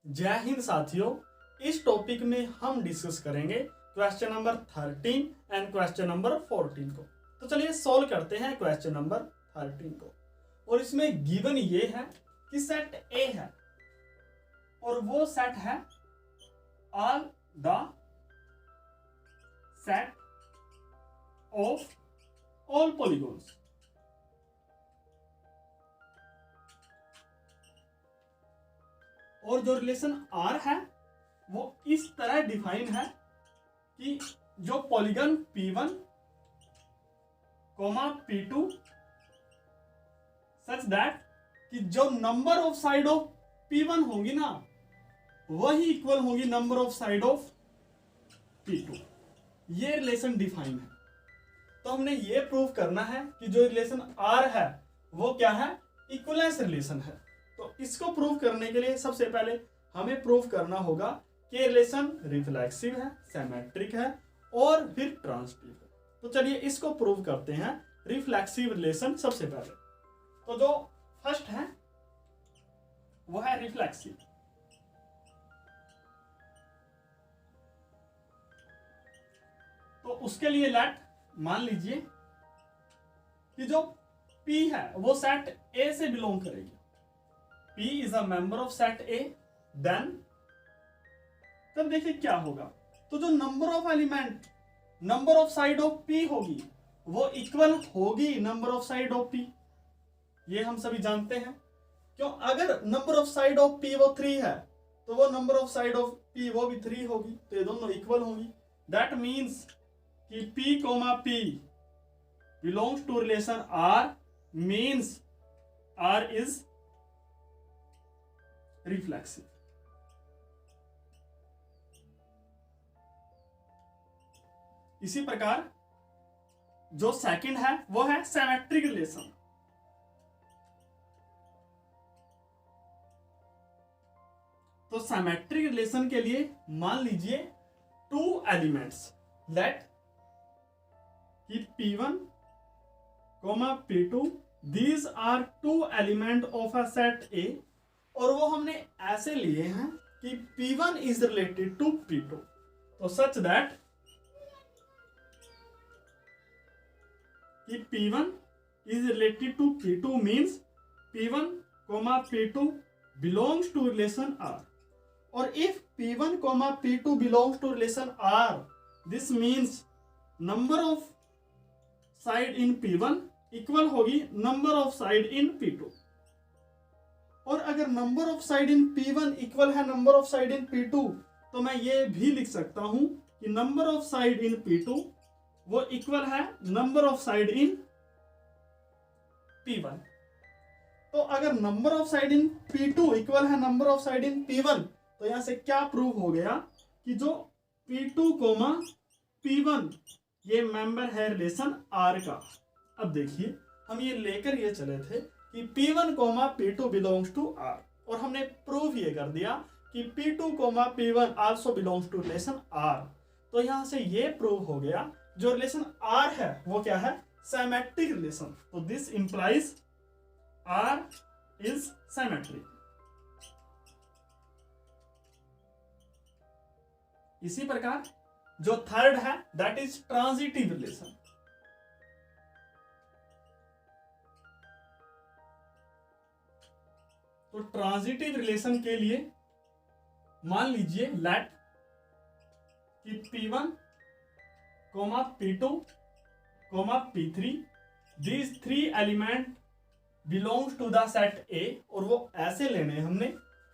जय हिंद साथियों, इस टॉपिक में हम डिस्कस करेंगे question number 13 and question number 14 को। तो चलिए सॉल्व करते हैं क्वेश्चन नंबर 13 को। और इसमें गिवन ये है कि सेट ए है और वो सेट है all the set of all polygons. और जो रिलेशन आर है वो इस तरह डिफाइन है कि जो polygon P1, P2 such that कि जो number of side of P1 होगी ना वही इक्वल होगी number of side of P2। ये रिलेशन डिफाइन है। तो हमने ये प्रूव करना है कि जो रिलेशन R है वो क्या है, इक्वलेंस रिलेशन है। तो इसको प्रूव करने के लिए सबसे पहले हमें प्रूव करना होगा कि रिलेशन रिफ्लेक्सिव है, सिमेट्रिक है और फिर ट्रांजिटिव है। तो चलिए इसको प्रूव करते हैं। रिफ्लेक्सिव रिलेशन सबसे पहले, तो जो फर्स्ट है वो है रिफ्लेक्सिव। तो उसके लिए लेट मान लीजिए कि जो P है वो सेट A से बिलोंग करेगी। P is a member of set A, then तब देखिए क्या होगा। तो जो number of element, number of side of P होगी वो इक्वल होगी number of side of P। ये हम सभी जानते हैं। क्यों? अगर number of side of P वो 3 है तो वो number of side of P वो भी 3 होगी, तो ये दोनों इक्वल होगी। दैट मीन्स कि P, P belongs to relation R means R is reflexive. इसी प्रकार जो सेकंड है वो है सिमेट्रिक रिलेशन। तो सिमेट्रिक रिलेशन के लिए मान लीजिए 2 एलिमेंट्स लेट कि P1, P2 these are 2 element of a set A। और वो हमने ऐसे लिए हैं कि P1 is related to P2। तो सच दैट कि P1 is related to P2 means P1, P2 belongs to relation R। और if P1, P2 belongs to relation R, this means number of side in P1 equal होगी number of side in P2। और अगर number of side in P1 equal है number of side in P2, तो मैं ये भी लिख सकता हूं कि number of side in P2 वो इक्वल है number of side in P1। तो अगर number of side in P2 equal है number of side in P1, तो यहां से क्या प्रूव हो गया कि जो P2, P1 ये मेंबर है रिलेशन R का। अब देखिए हम ये लेकर ये चले थे कि P1, P2 belongs to R, और हमने प्रूव ये कर दिया कि P2, P1 also belongs to relation R। तो यहां से ये प्रूव हो गया जो रिलेशन R है वो क्या है, सिमेट्रिक रिलेशन। तो this implies R is symmetric. इसी प्रकार जो थर्ड है दैट इज ट्रांजिटिव रिलेशन। तो ट्रांजिटिव रिलेशन के लिए मान लीजिए लेट कि P1, P2, P3 these 3 element belongs to the set A। और वो ऐसे लेने हमने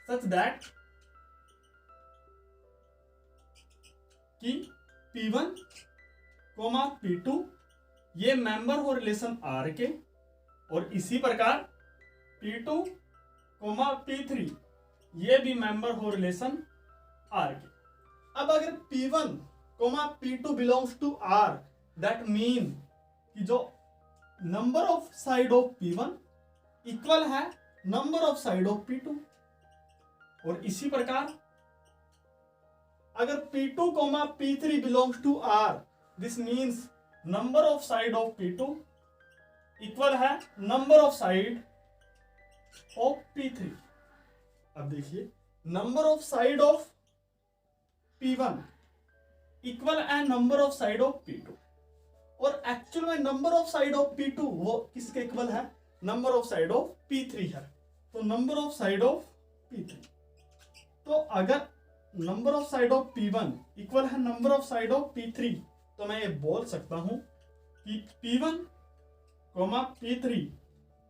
सच दैट कि P1, P2 ये मेंबर हो रिलेशन R के, और इसी प्रकार P2, P3 ये भी मेंबर हो रिलेशन R के। अब अगर P1, P2 belongs to R, that mean कि जो number of side of P1 equal है number of side of P2। और इसी प्रकार अगर P2, P3 belongs to R, this means number of side of P2 equal है number of side of P3। अब देखिए number of side of P1 equal and number of side of P2, और actual में number of side of P2 वो किसके equal है, number of side of P3 है। तो number of side of P3, तो अगर number of side of P1 equal है number of side of P3, तो मैं ये बोल सकता हूं कि P1 P3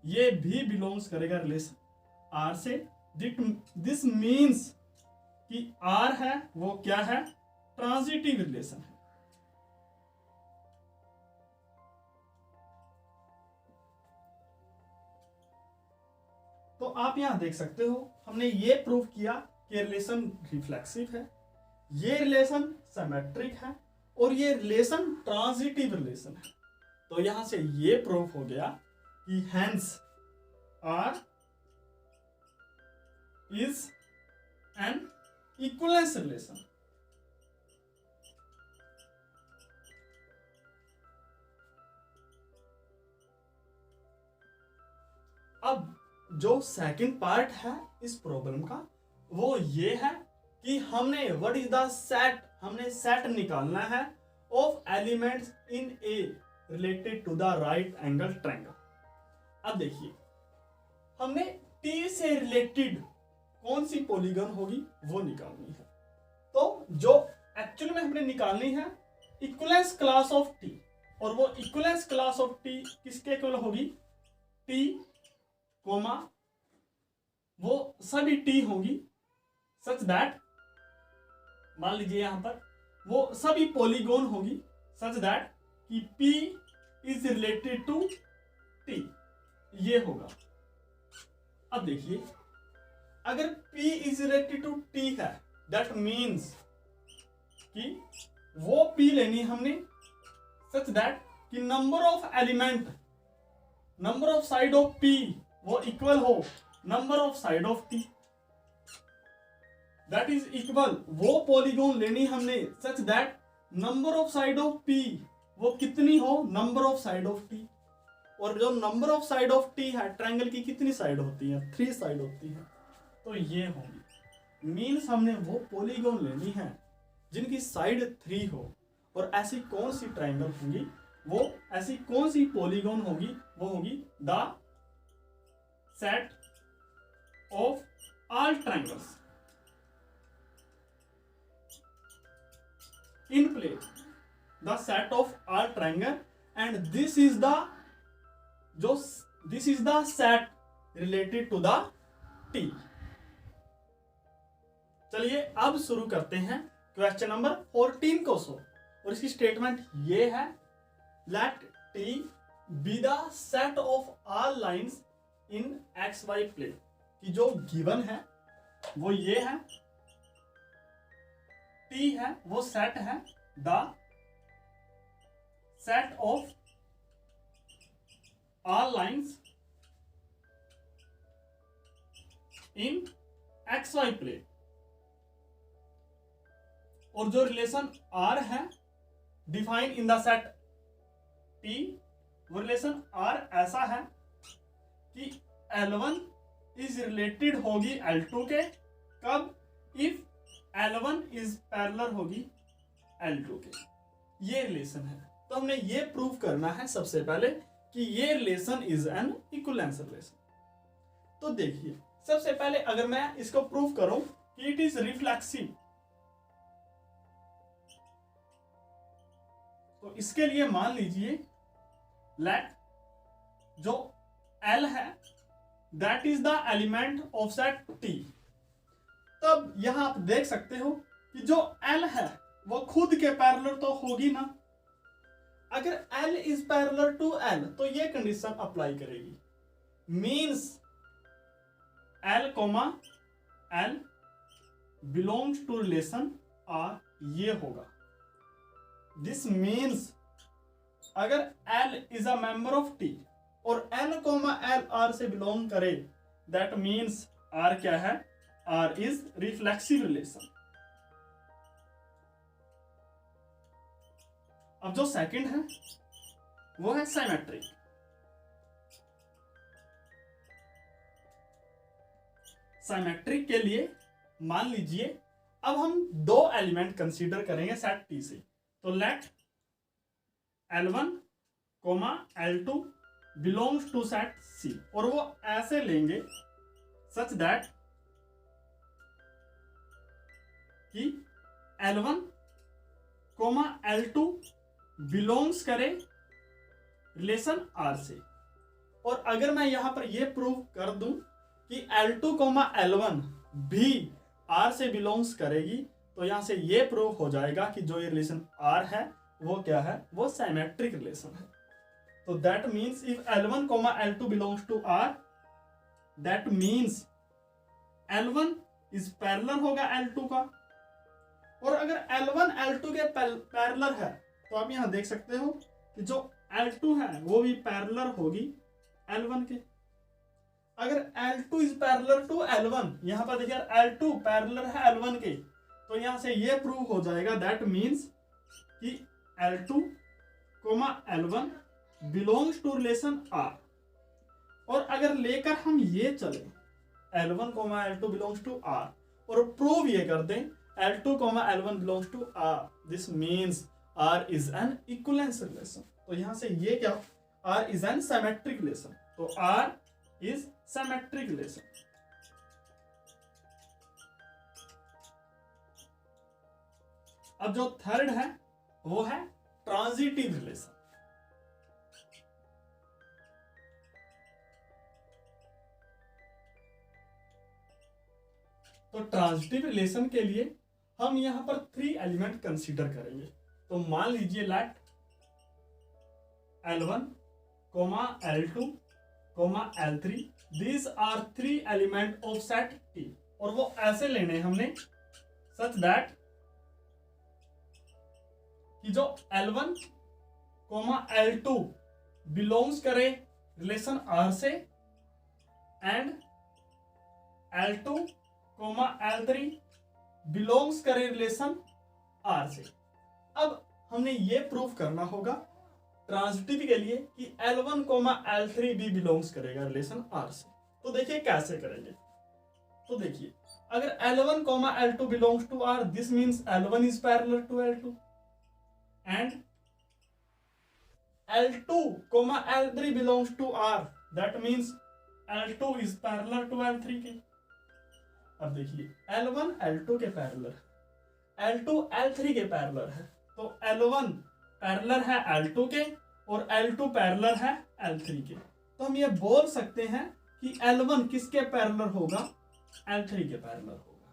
ये भी बिलोंग्स करेगा रिलेशन R से। दिस मीन्स कि R है वो क्या है, ट्रांजिटिव रिलेशन है। तो आप यहां देख सकते हो हमने ये प्रूव किया कि रिलेशन रिफ्लेक्सिव है, ये रिलेशन सिमेट्रिक है, और ये रिलेशन ट्रांजिटिव रिलेशन है। तो यहां से ये प्रूव हो गया कि hence R is an equivalence relation. अब जो सेकंड पार्ट है इस प्रॉब्लम का वो ये है कि हमने व्हाट इज द सेट, हमने सेट निकालना है of elements in a related to the right angle triangle. अब देखिए हमने टी से रिलेटेड कौन सी पॉलीगन होगी वो निकालनी है। तो जो एक्चुअल में हमने निकालनी है इक्विवेलेंस क्लास ऑफ टी, और वो इक्विवेलेंस क्लास ऑफ टी किसके इक्वल होगी, टी कोमा वो सभी टी होंगी सच दैट, मान लीजिए यहां पर वो सभी पॉलीगोन होगी सच दैट कि P is related to T, ये होगा। अब देखिए अगर P is related to T है दैट मीन्स कि वो P लेनी हमने सच दैट कि number of element, number of side of P वो इक्वल हो number of side of T, that is equal वो पॉलीगोन लेनी हमने such that number of side of P वो कितनी हो, number of side of T। और जो number of side of T है ट्रायंगल की कितनी साइड होती है, 3 साइड होती है, तो ये होंगी। मीन्स हमने वो पॉलीगोन लेनी है जिनकी साइड 3 हो, और ऐसी कौन सी ट्रायंगल होंगी, वो ऐसी कौन सी पॉलीगोन होगी, वो होगी the set of all triangles in play, the set of all triangle, and this is the set related to the T। चलिए अब शुरू करते हैं क्वेश्चन नंबर 14 को सो, और इसकी स्टेटमेंट ये है let T be the set of all lines in XY plane, कि जो गिवन है वो ये है, T है वो सेट है, the set of all lines in XY plane, और जो रिलेशन R है define in the set T, वो रिलेशन R ऐसा है कि L1 इज रिलेटेड होगी L2 के, कब, इफ L1 इज पैरेलल होगी L2 के, ये रिलेशन है। तो हमने ये प्रूव करना है सबसे पहले कि ये relation is an equivalence relation. तो देखिए सबसे पहले अगर मैं इसको प्रूव करूं कि इट इज रिफ्लेक्सिव, तो इसके लिए मान लीजिए लेट जो L है that is the element of set T। तब यहां आप देख सकते हो कि जो L है वो खुद के पैरेलल तो होगी ना। अगर L is parallel to L तो ये कंडीशन अप्लाई करेगी, means L comma L belongs to relation R, ये होगा। दिस मीन्स अगर L is a member of T और L कोमा L R से बिलोंग करे, दैट मीन्स R क्या है, R इज रिफ्लेक्सिव रिलेशन। अब जो सेकंड है वो है सिमेट्रिक। सिमेट्रिक के लिए मान लीजिए अब हम दो एलिमेंट कंसीडर करेंगे सेट टी से, तो let L1 comma L2 belongs to set C, और वो ऐसे लेंगे सच दैट कि L1 कोमा L2 बिलोंग्स करे रिलेशन R से। और अगर मैं यहां पर यह प्रूव कर दूं कि L2 कोमा L1 भी R से बिलोंग्स करेगी, तो यहां से ये प्रूव हो जाएगा कि जो ये रिलेशन R है वो क्या है, वो सिमेट्रिक रिलेशन है। तो that means if L1 comma L2 belongs to R, that means L1 is parallel होगा L2 का। और अगर L1 L2 के पैरेलल है तो आप यहां देख सकते हो कि जो L2 है वो भी पैरेलल होगी L1 के। अगर L2 is parallel to L1, यहां पर देखिए L2 पैरेलल है L1 के, तो यहां से ये प्रूव हो जाएगा दैट मीन्स कि L2 comma L1 belongs to relation R। और अगर लेकर हम ये चले L1 comma L2 belongs to R और प्रूव ये कर दें L2 comma L1 belongs to R, this means R is an equivalence relation. तो यहां से ये क्या, R is an symmetric relation, तो R इज सिमेट्रिक रिलेशन। अब जो थर्ड है वो है ट्रांजिटिव रिलेशन। तो ट्रांजिटिव रिलेशन के लिए हम यहां पर 3 एलिमेंट कंसीडर करेंगे। तो मान लीजिए let L1 comma L2 comma L3, these are 3 element of set T, और वो ऐसे लेने हमने सच दैट कि जो L1 कोमा L2 बिलोंग्स करे रिलेशन R से and L2 comma L3 belongs करे रिलेशन R से। अब हमने ये प्रूव करना होगा ट्रांजिटिव के लिए कि L1 कोमा L3 भी बिलोंग्स करेगा रिलेशन R से। तो देखिए कैसे करेंगे। तो देखिए अगर L1 comma L2 belongs to R, this means L1 is parallel to L2 and L2 comma L3 belongs to R, that means L2 is parallel to L3 के। अब देखिए L1 L2 के पैरेलल, L2 L3 के parallel है, तो L1 parallel है L2 के और L2 पैरेलल है L3 के। तो हम ये बोल सकते हैं कि L1 किसके पैरेलल होगा, L3 के पैरेलल होगा।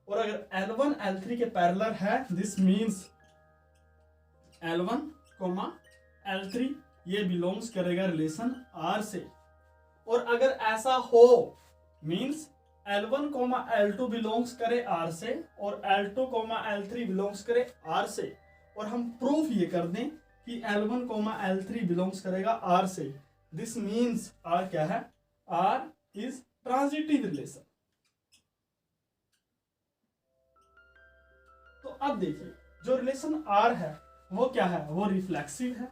और अगर L1 L3 के पैरेलल है, this means L1 coma L3 ये बिलोंग्स करेगा रिलेशन R से। और अगर ऐसा हो means L1 comma L2 belongs करे R से और L2 कोमा L3 बिलोंग्स करे R से, और हम प्रूफ ये कर दें कि L1 कोमा L3 बिलोंग्स करेगा R से, दिस मीन्स R क्या है, R इज ट्रांजिटिव रिलेशन। तो अब देखिए जो रिलेशन R है वो क्या है, वो रिफ्लेक्सिव है,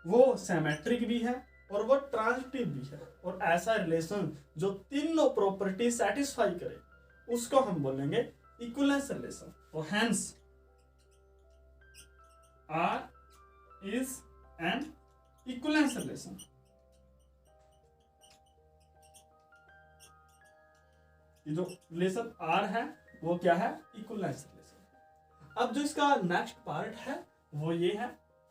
वो सिमेट्रिक भी है और वो ट्रांजिटिव भी है। और ऐसा रिलेशन जो तीनों प्रॉपर्टी सेटिस्फाई करे उसको हम बोलेंगे इक्विवेलेंस रिलेशन। तो hence R is an equivalence relation। ये जो रिलेशन R है वो क्या है, इक्विवेलेंस रिलेशन। अब जो इसका नेक्स्ट पार्ट है वो ये है,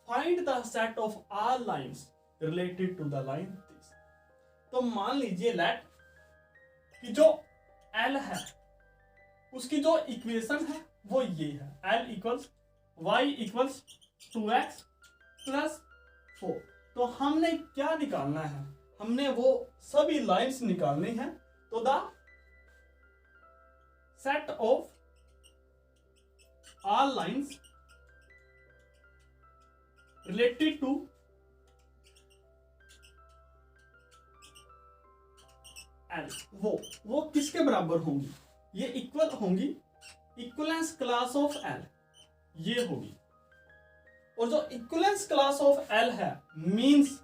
find the set of all lines related to the line this. तो मान लीजिए लेट कि जो L है उसकी जो इक्वेशन है वो ये है, L equals y equals 2x plus 4। तो हमने क्या निकालना है, हमने वो सभी लाइंस निकालनी है। तो the set of all lines related to L, वो किसके बराबर होंगी, ये इक्वल होंगी इक्विवेलेंस क्लास ऑफ L, ये होगी। और जो इक्विवेलेंस क्लास ऑफ L है मींस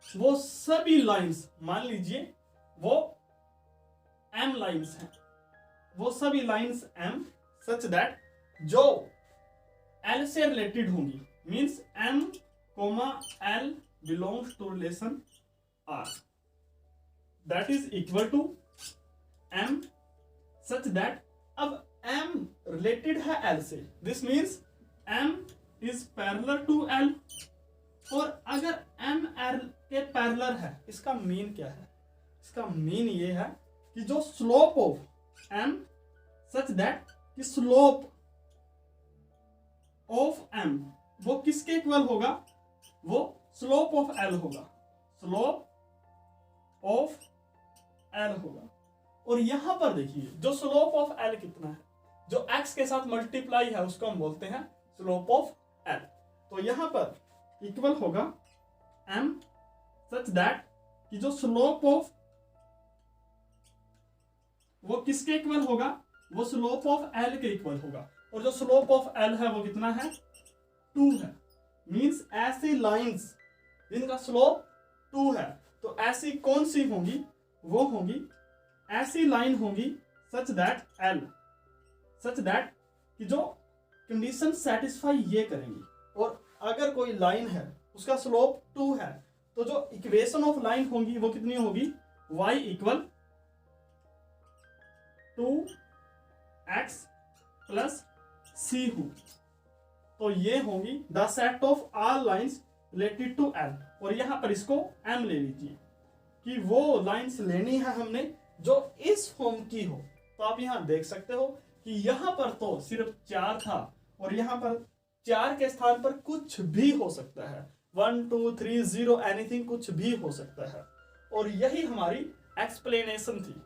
वो सभी लाइंस, मान लीजिए वो M लाइंस हैं, वो सभी लाइंस M सच दैट जो L से रिलेटेड होंगी, means M, L belongs to relation R, that is equal to M such that, अब M रिलेटेड है L से, this means M is parallel to L, और अगर M L के parallel है, इसका मीन क्या है? इसका मीन ये है कि जो slope of M such that कि स्लोप ऑफ M वो किसके इक्वल होगा? वो स्लोप ऑफ L होगा, स्लोप ऑफ L होगा। और यहां पर देखिए जो स्लोप ऑफ L कितना है, जो x के साथ मल्टीप्लाई है उसको हम बोलते हैं स्लोप ऑफ L। तो यहां पर इक्वल होगा M सच दैट कि जो स्लोप ऑफ वो किसके इक्वल होगा? वो स्लोप ऑफ L के इक्वल होगा, और जो स्लोप ऑफ L है वो कितना है? 2 है। मींस ऐसी लाइंस जिनका स्लोप 2 है, तो ऐसी कौन सी होंगी? वो होंगी ऐसी लाइन होंगी such that L such that कि जो कंडीशन सेटिस्फाई ये करेंगी। और अगर कोई लाइन है उसका स्लोप 2 है, तो जो इक्वेशन ऑफ लाइन होंगी वो कितनी होगी? y equal 2x plus c हो। तो ये होंगी the set of all lines related to L, और यहां पर इसको M ले लीजिए कि वो लाइंस लेनी है हमने जो इस फॉर्म की हो। तो आप यहां देख सकते हो कि यहां पर तो सिर्फ 4 था, और यहां पर 4 के स्थान पर कुछ भी हो सकता है, 1 2 3 0 एनीथिंग, कुछ भी हो सकता है। और यही हमारी एक्सप्लेनेशन थी।